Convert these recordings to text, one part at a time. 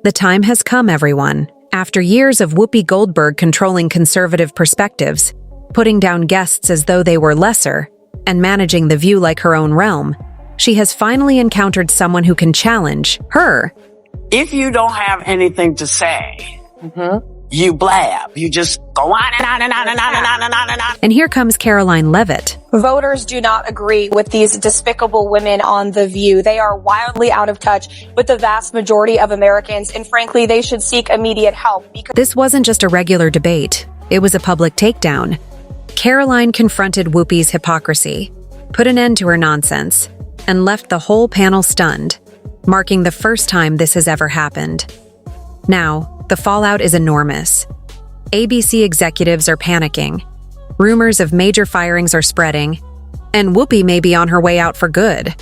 The time has come, everyone. After years of Whoopi Goldberg controlling conservative perspectives, putting down guests as though they were lesser, and managing The View like her own realm, she has finally encountered someone who can challenge her. If you don't have anything to say, you blab. You just go on and on and on and on and on and on and on. And here comes Caroline Leavitt. Voters do not agree with these despicable women on The View. They are wildly out of touch with the vast majority of Americans, and frankly, they should seek immediate help. Because This wasn't just a regular debate. It was a public takedown. Caroline confronted Whoopi's hypocrisy, put an end to her nonsense, and left the whole panel stunned, marking the first time this has ever happened. Now, the fallout is enormous. ABC executives are panicking. Rumors of major firings are spreading, and Whoopi may be on her way out for good.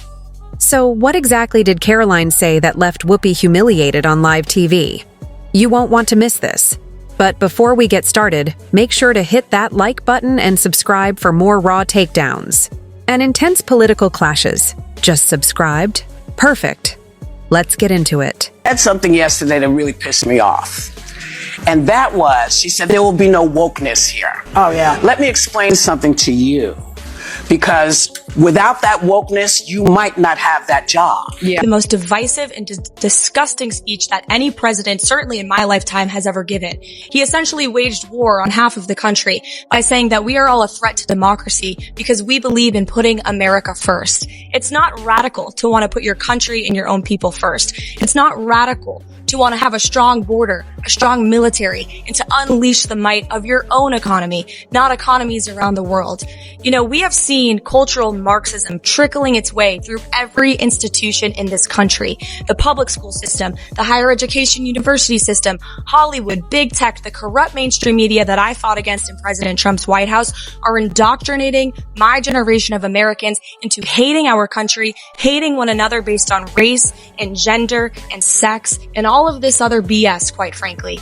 So what exactly did Caroline say that left Whoopi humiliated on live TV? You won't want to miss this. But before we get started, make sure to hit that like button and subscribe for more raw takedowns and intense political clashes. Just subscribed? Perfect. Let's get into it. I had something yesterday that really pissed me off. And that was, she said, there will be no wokeness here. Oh, yeah. Let me explain something to you. Because without that wokeness, you might not have that job. the most divisive and disgusting speech that any president, certainly in my lifetime, has ever given. He essentially waged war on half of the country by saying that we are all a threat to democracy because we believe in putting America first. It's not radical to want to put your country and your own people first. It's not radical to want to have a strong border, a strong military, and to unleash the might of your own economy, not economies around the world. You know, we have seen cultural Marxism trickling its way through every institution in this country. The public school system, the higher education university system, Hollywood, big tech, the corrupt mainstream media that I fought against in President Trump's White House are indoctrinating my generation of Americans into hating our country, hating one another based on race and gender and sex and all of this other BS, quite frankly.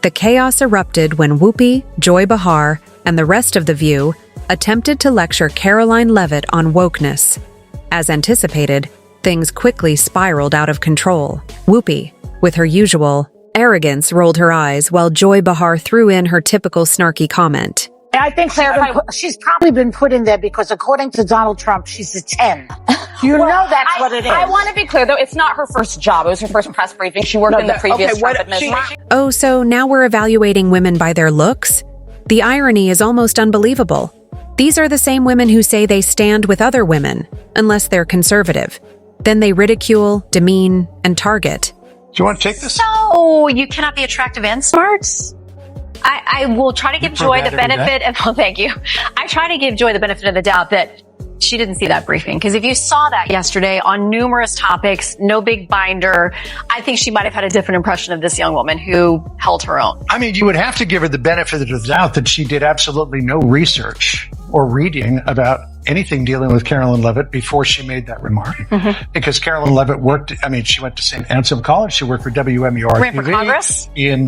The chaos erupted when Whoopi, Joy Behar, and the rest of The View attempted to lecture Caroline Leavitt on wokeness. As anticipated, things quickly spiraled out of control. Whoopi, with her usual arrogance, rolled her eyes while Joy Behar threw in her typical snarky comment. I think she's probably been put in there because according to Donald Trump, she's a 10. You know that's what it is. I want to be clear, though. It's not her first job. It was her first press briefing. She worked in the previous Trump administration. Oh, so now we're evaluating women by their looks? The irony is almost unbelievable. These are the same women who say they stand with other women, unless they're conservative. Then they ridicule, demean, and target. Do you want to take this? No, you cannot be attractive and smart. I will try to give Joy the benefit of, oh, thank you. I try to give Joy the benefit of the doubt that she didn't see that briefing. Because if you saw that yesterday on numerous topics, no big binder, I think she might have had a different impression of this young woman who held her own. I mean, you would have to give her the benefit of the doubt that she did absolutely no research or reading about anything dealing with Caroline Leavitt before she made that remark. Because Caroline Leavitt she went to St. Anselm College. She worked for WMUR Ran for TV Congress? In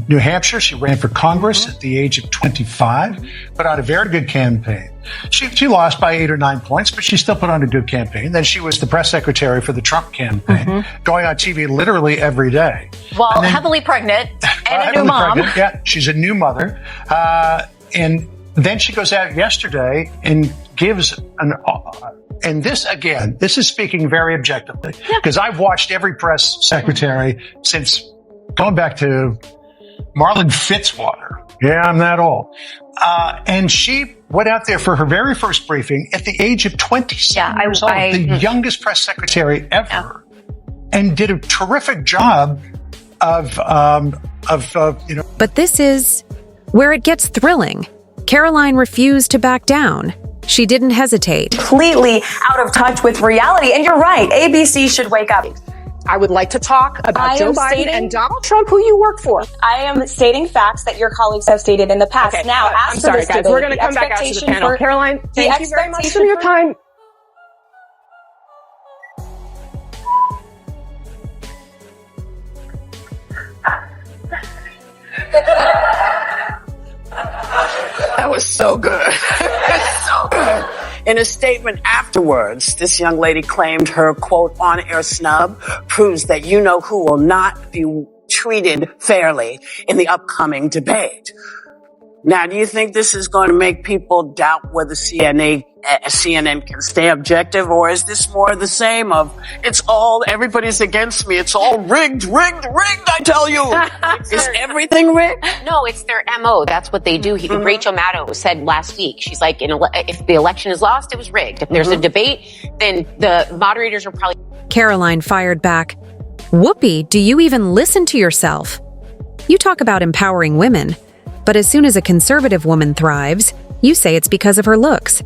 New Hampshire. She ran for Congress at the age of 25, put on a very good campaign. She lost by 8 or 9 points, but she still put on a good campaign. Then she was the press secretary for the Trump campaign, going on TV literally every day. Well, heavily pregnant and a new mom. Pregnant. Yeah, she's a new mother. And then she goes out yesterday and gives and this is speaking very objectively, because I've watched every press secretary since going back to Marlon Fitzwater. Yeah, I'm that old. And she went out there for her very first briefing at the age of 27 years old, the youngest press secretary ever, and did a terrific job of. But this is where it gets thrilling. Caroline refused to back down. She didn't hesitate. Completely out of touch with reality. And you're right, ABC should wake up. I would like to talk about Joe Biden and Donald Trump, who you work for. I am stating facts that your colleagues have stated in the past. Okay. Now, I'm sorry, guys. We're going to come back after the panel. Caroline, thank you very much for your time. That was so good. So good. In a statement afterwards, this young lady claimed her, quote, on-air snub proves that you-know-who will not be treated fairly in the upcoming debate. Now, do you think this is going to make people doubt whether CNN can stay objective, or is this more the same of, everybody's against me, it's all rigged, I tell you. Is everything rigged? No, it's their MO. That's what they do. Rachel Maddow said last week, she's like, if the election is lost, it was rigged. If there's a debate, then the moderators are probably... Caroline fired back, "Whoopi, do you even listen to yourself? You talk about empowering women, but as soon as a conservative woman thrives, you say it's because of her looks.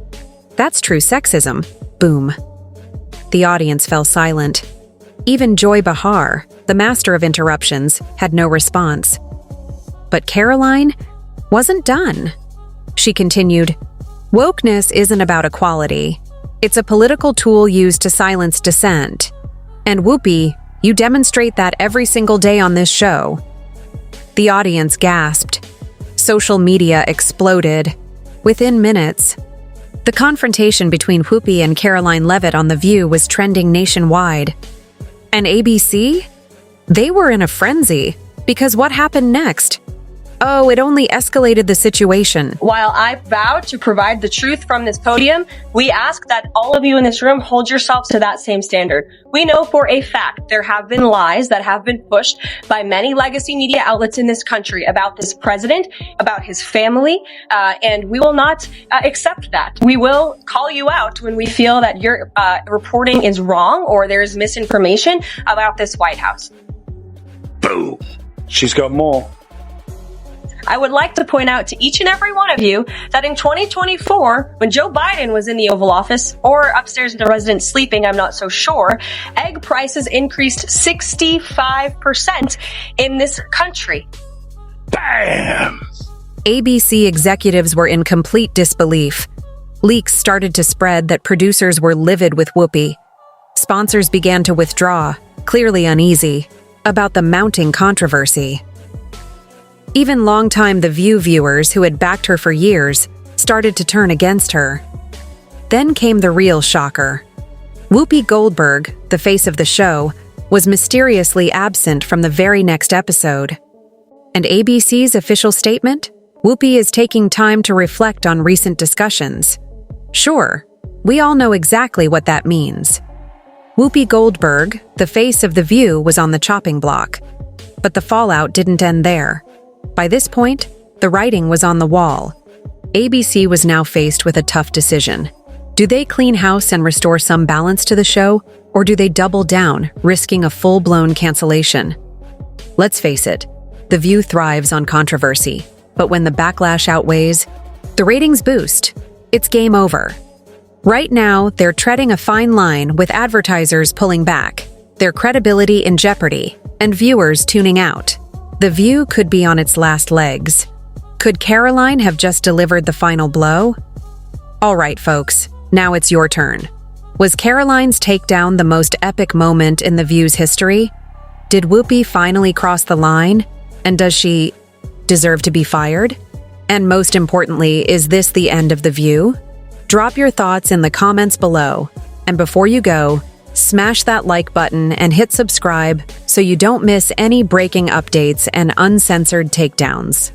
That's true sexism." Boom. The audience fell silent. Even Joy Behar, the master of interruptions, had no response. But Caroline wasn't done. She continued, "Wokeness isn't about equality. It's a political tool used to silence dissent. And Whoopi, you demonstrate that every single day on this show." The audience gasped. Social media exploded. Within minutes, the confrontation between Whoopi and Caroline Leavitt on The View was trending nationwide. And ABC? They were in a frenzy, because what happened next? Oh, it only escalated the situation. While I vow to provide the truth from this podium, we ask that all of you in this room hold yourselves to that same standard. We know for a fact there have been lies that have been pushed by many legacy media outlets in this country about this president, about his family, and we will not accept that. We will call you out when we feel that your reporting is wrong or there is misinformation about this White House. Boom. She's got more. I would like to point out to each and every one of you that in 2024, when Joe Biden was in the Oval Office or upstairs in the residence sleeping, I'm not so sure, egg prices increased 65% in this country. Bam! ABC executives were in complete disbelief. Leaks started to spread that producers were livid with Whoopi. Sponsors began to withdraw, clearly uneasy, about the mounting controversy. Even longtime The View viewers who had backed her for years started to turn against her. Then came the real shocker. Whoopi Goldberg, the face of the show, was mysteriously absent from the very next episode. And ABC's official statement? Whoopi is taking time to reflect on recent discussions. Sure, we all know exactly what that means. Whoopi Goldberg, the face of The View, was on the chopping block. But the fallout didn't end there. By this point, the writing was on the wall. ABC was now faced with a tough decision. Do they clean house and restore some balance to the show, or do they double down, risking a full-blown cancellation? Let's face it, The View thrives on controversy, but when the backlash outweighs, the ratings boost. It's game over. Right now, they're treading a fine line with advertisers pulling back, their credibility in jeopardy, and viewers tuning out. The View could be on its last legs. Could Caroline have just delivered the final blow? All right, folks, now it's your turn. Was Caroline's takedown the most epic moment in The View's history? Did Whoopi finally cross the line? And does she deserve to be fired? And most importantly, is this the end of The View? Drop your thoughts in the comments below. And before you go, smash that like button and hit subscribe so you don't miss any breaking updates and uncensored takedowns.